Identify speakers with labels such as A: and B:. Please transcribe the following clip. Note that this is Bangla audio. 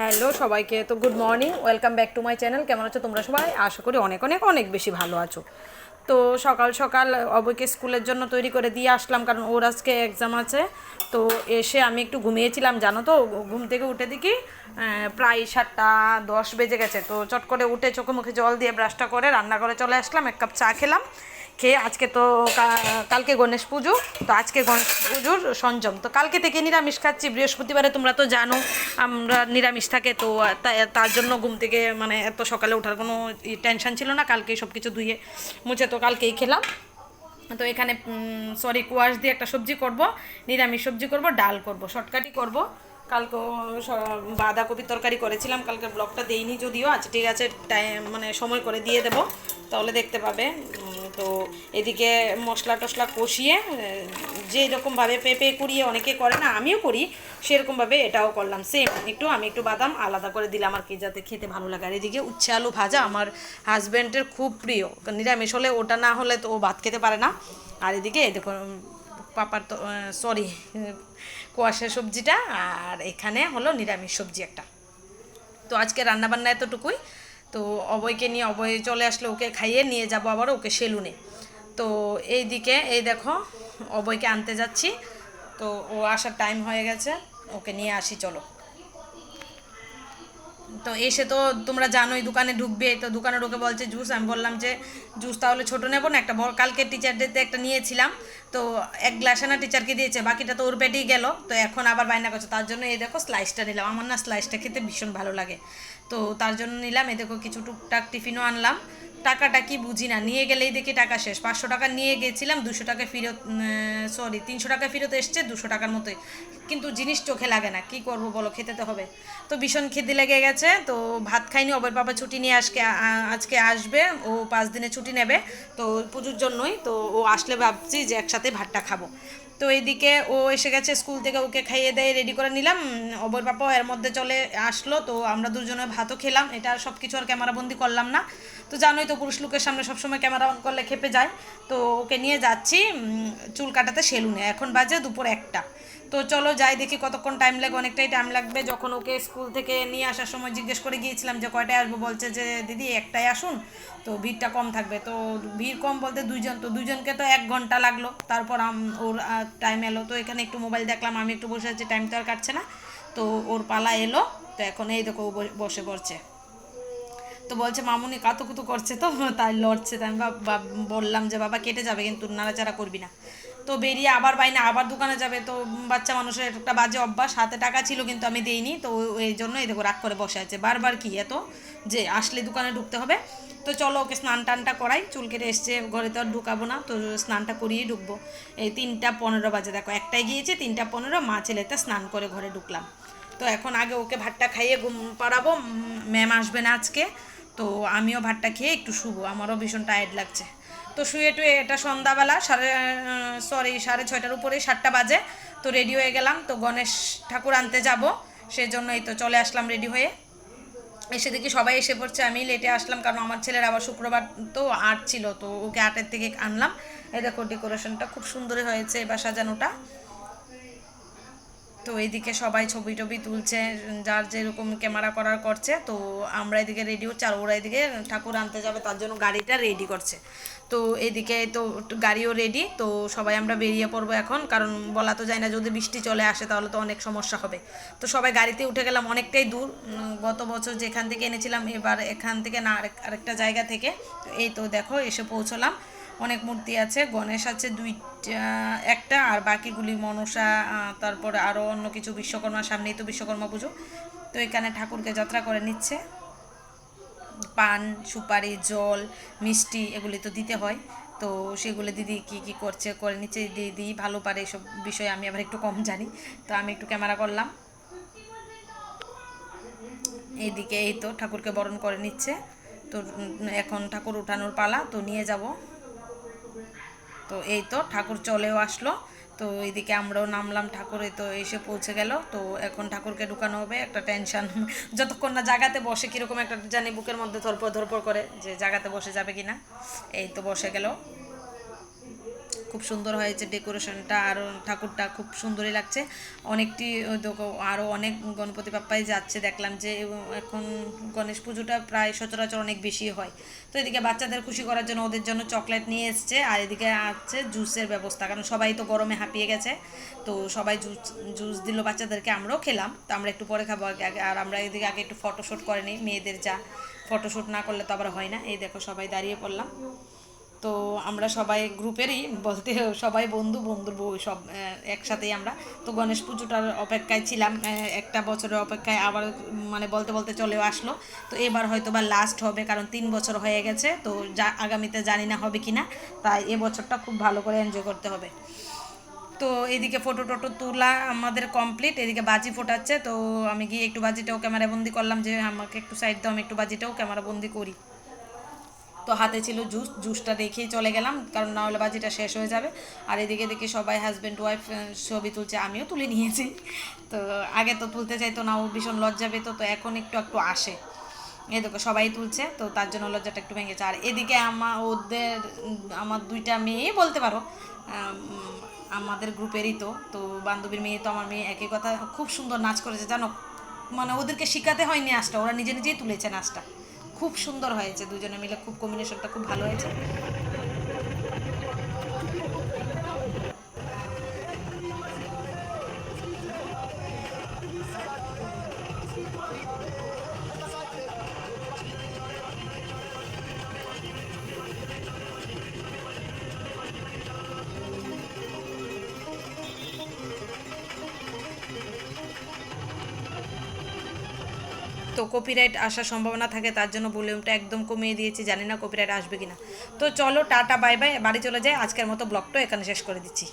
A: হ্যালো সবাইকে, তো good morning, welcome back to my channel. কেমন আছো তোমরা সবাই? আশা করি অনেক অনেক অনেক বেশি ভালো আছো। তো সকাল সকাল অবৈকে স্কুলের জন্য তৈরি করে দিয়ে আসলাম, কারণ ওর আজকে এক্সাম আছে। তো এসে আমি একটু ঘুমিয়েছিলাম, জানো তো, ঘুম থেকে উঠে দেখি প্রায় 7:10 বেজে গেছে। তো চট করে উঠে চোখে মুখে জল দিয়ে ব্রাশটা করে রান্নাঘরে চলে আসলাম, এক কাপ চা খেলাম। খেয়ে আজকে তো কালকে গণেশ পুজো, তো আজকে গণেশ পুজোর সঞ্জম, তো কালকে থেকে নিরামিষ খাচ্ছি। বৃহস্পতিবারে তোমরা তো জানো আমরা নিরামিষ থাকে, তো তার জন্য ঘুম থেকে মানে এত সকালে ওঠার কোনো টেনশন ছিল না। কালকেই সব কিছু ধুয়ে মুছে তো কালকেই খেলাম। তো এখানে কোয়াশ দিয়ে একটা সবজি করব, নিরামিষ সবজি করব, ডাল করব, শর্টকাটই করব। কালকে বাঁধাকপির তরকারি করেছিলাম, কালকে ব্লগটা দেইনি যদিও, আচ্ছা ঠিক আছে, টাইম মানে সময় করে দিয়ে দেবো, তাহলে দেখতে পাবে। তো এদিকে মশলা টশলা কষিয়ে যে রকমভাবে পেঁপে কুড়িয়ে অনেকে করে না, আমিও করি সেরকমভাবে এটাও করলাম সেম। আমি একটু বাদাম আলাদা করে দিলাম আর কি, যাতে খেতে ভালো লাগে। আর এদিকে উচ্ছে আলু ভাজা আমার হাজব্যান্ডের খুব প্রিয়, নিরামিষ হলে ওটা না হলে তো ও ভাত খেতে পারে না। আর এদিকে দেখো পাপার তো কোয়াশের সবজিটা, আর এখানে হলো নিরামিষ সবজি একটা। তো আজকে রান্নাবান্না এতটুকুই। তো অবয়কে নিয়ে, অবয় চলে আসলে ওকে খাইয়ে নিয়ে যাব আবার ওকে সেলুনে। তো এই দিকে এই দেখো অবয়কে আনতে যাচ্ছি, তো ও আসার টাইম হয়ে গেছে, ওকে নিয়ে আসি চলো। তো এসে তো তোমরা জানোই দোকানে ঢুকবে, তো দোকানে ঢুকে বলছে জুস। আমি বললাম যে জুস তাহলে ছোটো নেবো না, একটা বড়, কালকে টিচার ডেতে একটা নিয়েছিলাম, তো এক গ্লাসে না টিচারকে দিয়েছে, বাকিটা তো ওর পেটেই গেল। তো এখন আবার বায়না করছে, তার জন্য এই দেখো স্লাইসটা নিলাম। আমার না স্লাইসটা খেতে ভীষণ ভালো লাগে, তো তার জন্য নিলাম। এই দেখো কিছু টুকটাক টিফিনও আনলাম। টাকাটা কি বুঝি না, নিয়ে গেলেই দেখি টাকা শেষ। 500 টাকা নিয়ে গেছিলাম, 200 টাকা ফেরত, 300 টাকা ফেরত এসছে, 200 টাকার মতোই। কিন্তু জিনিস চোখে লাগে না, কি করব বলো, খেতে তো হবে। তো ভীষণ খিদে লেগে গেছে, তো ভাত খাইনি। ওর বাবা ছুটি নিয়ে আজকে আসবে, ও 5 দিনে ছুটি নেবে, তো পুজোর জন্যই। তো ও আসলে ভাবছি যে একসাথে ভাতটা খাবো। তো এইদিকে ও এসে গেছে স্কুল থেকে, ওকে খাইয়ে দিয়ে রেডি করে নিলাম। অবর পাপাও এর মধ্যে চলে আসলো, তো আমরা দুজনে ভাতও খেলাম। এটা আর সব কিছু আর ক্যামেরাবন্দি করলাম না, তো জানোই তো পুরুষ লোকের সামনে সবসময় ক্যামেরা অন করলে খেপে যায়। তো ওকে নিয়ে যাচ্ছি চুল কাটাতে সেলুনে। এখন বাজে দুপুর 1টা। তো চলো যাই, দেখি কতক্ষণ টাইম লাগবে। অনেকটাই টাইম লাগবে। যখন ওকে স্কুল থেকে নিয়ে আসার সময় জিজ্ঞেস করে গিয়েছিলাম যে কয়টায় আসবো, বলছে যে দিদি 1টায় আসুন, তো ভিড়টা কম থাকবে। তো ভিড় কম বলতে দুইজন, তো দুইজনকে তো 1 ঘন্টা লাগলো। তারপর ওর টাইম এলো, তো এখানে একটু মোবাইল দেখলাম, আমি একটু বসে আছি, টাইম তো আর কাটছে না। তো ওর পালা এলো, তো এখন এই দেখো ও বসে পড়ছে। তো বলছে মামুনি কাতুকুতু করছে, তো তাই লড়ছে। তাই আমি বললাম যে বাবা কেটে যাবে কিন্তু নাড়াচাড়া করবি না। তো বেরিয়ে আবার বাইনা আবার দোকানে যাবে, তো বাচ্চা মানুষের একটা বাজে অভ্যাস। হাতে টাকা ছিল কিন্তু আমি দেইনি, তো এই জন্য এই দেখো রাগ করে বসে আছে। বারবার কি এত যে আসলে দোকানে ঢুকতে হবে। তো চলো ওকে স্নান টানটা করাই, চুল কেটে এসছে, ঘরে তো আর ঢুকাবো না, তো স্নানটা করিয়েই ঢুকবো। এই 3টা 15 বাজে, দেখো একটাই গিয়েছে, 3টা 15 মা ছেলেতে স্নান করে ঘরে ঢুকলাম। তো এখন আগে ওকে ভাতটা খাইয়ে ঘুম পাড়াবো, ম্যাম আসবে না আজকে। তো আমিও ভাতটা খেয়ে একটু শুবো, আমারও ভীষণ টায়ার্ড লাগছে। তো শুয়ে টুয়ে, এটা সন্ধ্যাবেলা 6:30 উপরেই 7টা বাজে। তো রেডি হয়ে গেলাম, তো গণেশ ঠাকুর আনতে যাব, সেজন্যই তো চলে আসলাম রেডি হয়ে। এসে দেখি সবাই এসে পড়ছে, আমি লেটে আসলাম কারণ আমার ছেলের আবার শুক্রবার তো আর্ট ছিল, তো ওকে আর্টের থেকে আনলাম। এই দেখো ডেকোরেশনটা খুব সুন্দরই হয়েছে এবার সাজানোটা। তো এইদিকে সবাই ছবি টবি তুলছে, যার যেরকম ক্যামেরা করার করছে। তো আমরা এদিকে রেডি হচ্ছে, আর ওরা এদিকে ঠাকুর আনতে যাবে, তার জন্য গাড়িটা রেডি করছে। তো এদিকে তো গাড়িও রেডি, তো সবাই আমরা বেরিয়ে পড়বো এখন, কারণ বলা তো যায় না, যদি বৃষ্টি চলে আসে তাহলে তো অনেক সমস্যা হবে। তো সবাই গাড়িতে উঠে গেলাম, অনেকটাই দূর। গত বছর যেখান থেকে এনেছিলাম, এবার এখান থেকে না আরেকটা জায়গা থেকে। তো এই তো দেখো এসে পৌঁছলাম। অনেক মূর্তি আছে, গণেশ আছে দুইটা, একটা, আর বাকিগুলি মনসা, তারপরে আরও অন্য কিছু, বিশ্বকর্মার সামনেই তো বিশ্বকর্মা পুজো। তো এখানে ঠাকুরকে যাত্রা করে নিচ্ছে, পান সুপারি জল মিষ্টি এগুলি তো দিতে হয়। তো সেগুলো দিদি কি কি করছে করে নিচ্ছে, দিদি ভালো পারে এসব বিষয়ে, আমি আবার একটু কম জানি, তো আমি একটু ক্যামেরা করলাম। এইদিকে এই তো ঠাকুরকে বরণ করে নিচ্ছে। তো এখন ঠাকুর উঠানোর পালা, তো নিয়ে যাব। তো এই তো ঠাকুর চলেও আসলো। তো এইদিকে আমরাও নামলাম, ঠাকুরে তো এসে পৌঁছে গেল। তো এখন ঠাকুরকে ঢুকানো হবে, একটা টেনশন যতক্ষণ না জায়গাতে বসে, কীরকম একটা জানি বুকের মধ্যে ধরপড় ধরপড় করে যে জায়গাতে বসে যাবে কি না। এই তো বসে গেল। খুব সুন্দর হয়েছে ডেকোরেশনটা, আর ঠাকুরটা খুব সুন্দরই লাগছে। অনেকটি আরও অনেক গণপতি বাপ্পাই যাচ্ছে, দেখলাম যে এখন গণেশ পুজোটা প্রায় সচরাচর অনেক বেশি হয়। তো এদিকে বাচ্চাদের খুশি করার জন্য ওদের জন্য চকলেট নিয়ে এসছে, আর এদিকে আছে জুসের ব্যবস্থা, কারণ সবাই তো গরমে হাঁপিয়ে গেছে। তো সবাই জুস জুস দিল বাচ্চাদেরকে, আমরাও খেলাম। তো আমরা একটু পরে খাবো আগে, আর আমরা এদিকে আগে একটু ফটোশ্যুট করে নিই, মেয়েদের যা ফটোশ্যুট না করলে তো আবার হয় না। এই দেখো সবাই দাঁড়িয়ে পড়লাম। তো আমরা সবাই গ্রুপেরই বলতে, সবাই বন্ধু, বন্ধুর বউ, সব একসাথেই আমরা। তো গণেশ পুজোটার অপেক্ষায় ছিলাম, একটা বছরের অপেক্ষায় আবার মানে বলতে বলতে চলেও আসলো। তো এবার হয়তো বা লাস্ট হবে, কারণ 3 বছর হয়ে গেছে। তো আগামীতে জানি না হবে কি না, তাই এবছরটা খুব ভালো করে এনজয় করতে হবে। তো এদিকে ফটো টটো তোলা আমাদের কমপ্লিট, এদিকে বাজি ফোটাচ্ছে। তো আমি গিয়ে একটু বাজিটাও ক্যামেরা বন্দি করলাম, যে আমাকে একটু সাইড দাও, আমি একটু বাজিটাও ক্যামেরা বন্দি করি। তো হাতে ছিল জুসটা রেখেই চলে গেলাম, কারণ না হলে বাজিটা শেষ হয়ে যাবে। আর এদিকে দেখি সবাই হাজব্যান্ড ওয়াইফ ছবি তুলছে, আমিও তুলে নিয়েছি। তো আগে তো তুলতে চাইতো না, ও ভীষণ লজ্জা পেত, তো এখন একটু একটু আসে। এই দেখো সবাই তুলছে, তো তার জন্য লজ্জাটা একটু ভেঙেছে। আর এদিকে আমার 2টা মেয়েই বলতে পারো, আমাদের গ্রুপেরই। তো বান্ধবীর মেয়ে তো আমার মেয়ে, একই কথা, খুব সুন্দর নাচ করেছে জানো। মানে ওদেরকে শেখাতে হয়নি নাচটা, ওরা নিজে নিজেই তুলেছে নাচটা। খুব সুন্দর হয়েছে, দুজনে মিলে খুব কম্বিনেশনটা খুব ভালো হয়েছে। তো কপিরাইট আসার সম্ভাবনা থাকে, তার জন্য ভলিউমটা একদম কমিয়ে দিয়েছি, জানি না কপিরাইট আসবে কিনা। তো চলো টাটা বাই বাই, বাড়ি চলে যাই, আজকের মতো ব্লগটা এখানে শেষ করে দিচ্ছি।